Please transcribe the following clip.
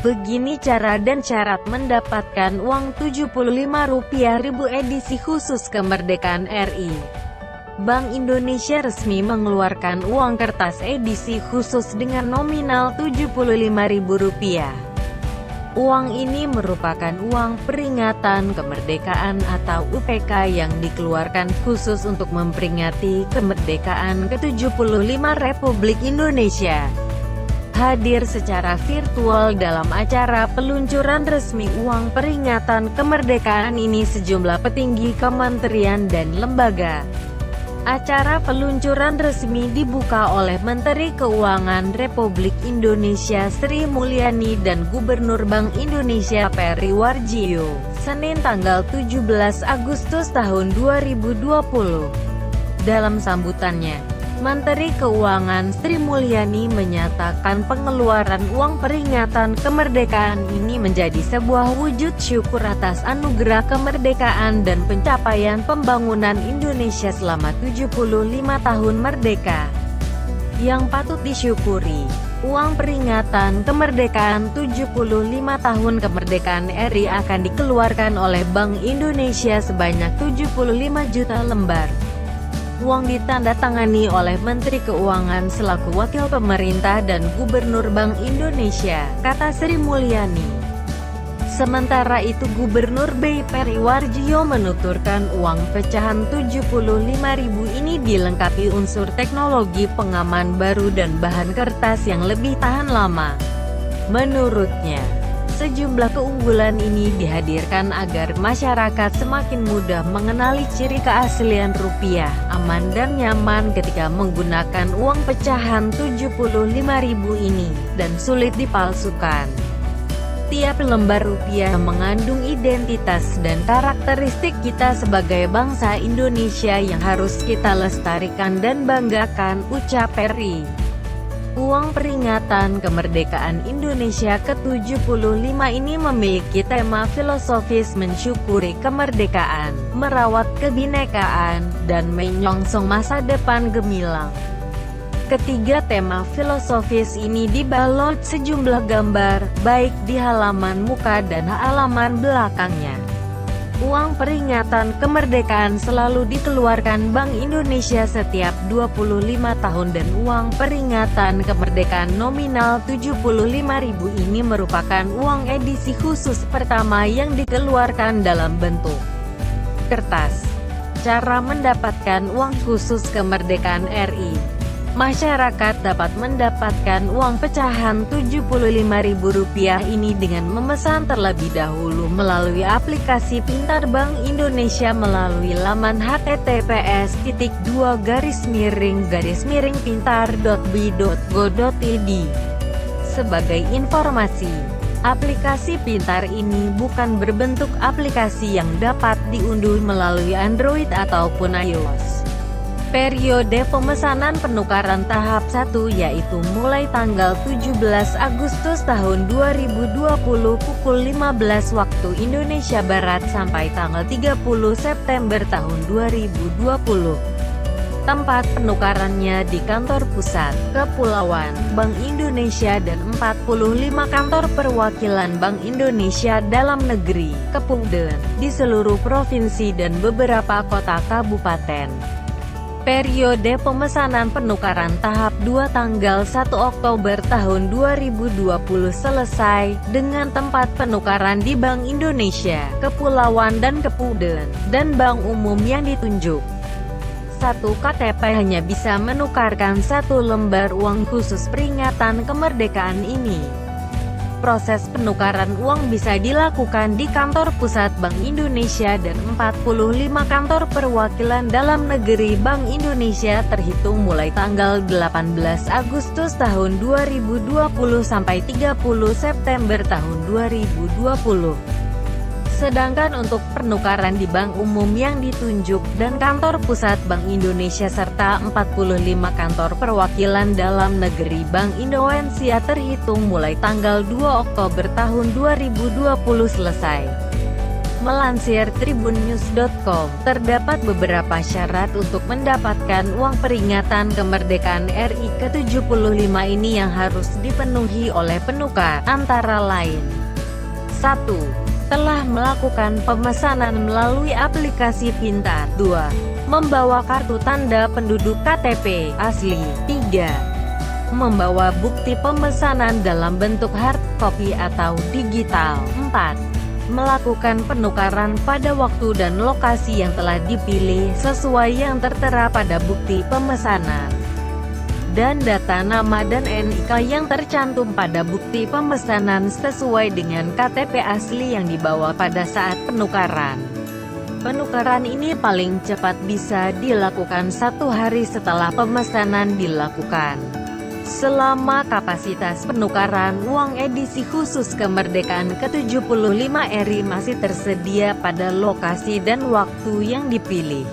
Begini cara dan syarat mendapatkan uang Rp75.000 edisi khusus kemerdekaan RI. Bank Indonesia resmi mengeluarkan uang kertas edisi khusus dengan nominal Rp75.000. Uang ini merupakan uang peringatan kemerdekaan atau UPK yang dikeluarkan khusus untuk memperingati kemerdekaan ke-75 Republik Indonesia. Hadir secara virtual dalam acara peluncuran resmi uang peringatan kemerdekaan ini sejumlah petinggi kementerian dan lembaga. Acara peluncuran resmi dibuka oleh Menteri Keuangan Republik Indonesia Sri Mulyani dan Gubernur Bank Indonesia Peri Warjio, Senin tanggal 17 Agustus tahun 2020. Dalam sambutannya, Menteri Keuangan Sri Mulyani menyatakan pengeluaran uang peringatan kemerdekaan ini menjadi sebuah wujud syukur atas anugerah kemerdekaan dan pencapaian pembangunan Indonesia selama 75 tahun merdeka. Yang patut disyukuri, uang peringatan kemerdekaan 75 tahun kemerdekaan RI akan dikeluarkan oleh Bank Indonesia sebanyak 75 juta lembar. Uang ditandatangani oleh Menteri Keuangan selaku Wakil Pemerintah dan Gubernur Bank Indonesia, kata Sri Mulyani. Sementara itu Gubernur BI Peri Warjio menuturkan uang pecahan Rp75.000 ini dilengkapi unsur teknologi pengaman baru dan bahan kertas yang lebih tahan lama. Menurutnya, sejumlah keunggulan ini dihadirkan agar masyarakat semakin mudah mengenali ciri keaslian rupiah, aman dan nyaman ketika menggunakan uang pecahan Rp75.000 ini, dan sulit dipalsukan. Tiap lembar rupiah mengandung identitas dan karakteristik kita sebagai bangsa Indonesia yang harus kita lestarikan dan banggakan, ucap Peri. Uang peringatan kemerdekaan Indonesia ke-75 ini memiliki tema filosofis mensyukuri kemerdekaan, merawat kebinekaan, dan menyongsong masa depan gemilang. Ketiga tema filosofis ini dibalot sejumlah gambar, baik di halaman muka dan halaman belakangnya. Uang peringatan kemerdekaan selalu dikeluarkan Bank Indonesia setiap 25 tahun dan uang peringatan kemerdekaan nominal Rp75.000 ini merupakan uang edisi khusus pertama yang dikeluarkan dalam bentuk kertas. Cara mendapatkan uang khusus kemerdekaan RI. Masyarakat dapat mendapatkan uang pecahan Rp75.000 ini dengan memesan terlebih dahulu melalui aplikasi Pintar Bank Indonesia melalui laman https://pintar.bi.go.id. Sebagai informasi, aplikasi Pintar ini bukan berbentuk aplikasi yang dapat diunduh melalui Android ataupun iOS. Periode pemesanan penukaran tahap 1 yaitu mulai tanggal 17 Agustus tahun 2020 pukul 15 waktu Indonesia Barat sampai tanggal 30 September tahun 2020. Tempat penukarannya di kantor pusat, kepulauan, Bank Indonesia dan 45 kantor perwakilan Bank Indonesia dalam negeri, Kepungden, di seluruh provinsi dan beberapa kota kabupaten. Periode pemesanan penukaran tahap 2 tanggal 1 Oktober tahun 2020 selesai, dengan tempat penukaran di Bank Indonesia, Kepulauan dan Kepungden, dan bank umum yang ditunjuk. Satu KTP hanya bisa menukarkan satu lembar uang khusus peringatan kemerdekaan ini. Proses penukaran uang bisa dilakukan di kantor pusat Bank Indonesia dan 45 kantor perwakilan dalam negeri Bank Indonesia terhitung mulai tanggal 18 Agustus tahun 2020 sampai 30 September tahun 2020. Sedangkan untuk penukaran di bank umum yang ditunjuk dan kantor pusat Bank Indonesia serta 45 kantor perwakilan dalam negeri Bank Indonesia terhitung mulai tanggal 2 Oktober tahun 2020 selesai. Melansir tribunnews.com, terdapat beberapa syarat untuk mendapatkan uang peringatan kemerdekaan RI ke-75 ini yang harus dipenuhi oleh penukar, antara lain 1. Telah melakukan pemesanan melalui aplikasi pintar. 2. Membawa kartu tanda penduduk KTP asli. 3. Membawa bukti pemesanan dalam bentuk hard copy atau digital. 4. Melakukan penukaran pada waktu dan lokasi yang telah dipilih sesuai yang tertera pada bukti pemesanan. Dan data nama dan NIK yang tercantum pada bukti pemesanan sesuai dengan KTP asli yang dibawa pada saat penukaran. Penukaran ini paling cepat bisa dilakukan 1 hari setelah pemesanan dilakukan. Selama kapasitas penukaran uang edisi khusus kemerdekaan ke-75 RI masih tersedia pada lokasi dan waktu yang dipilih.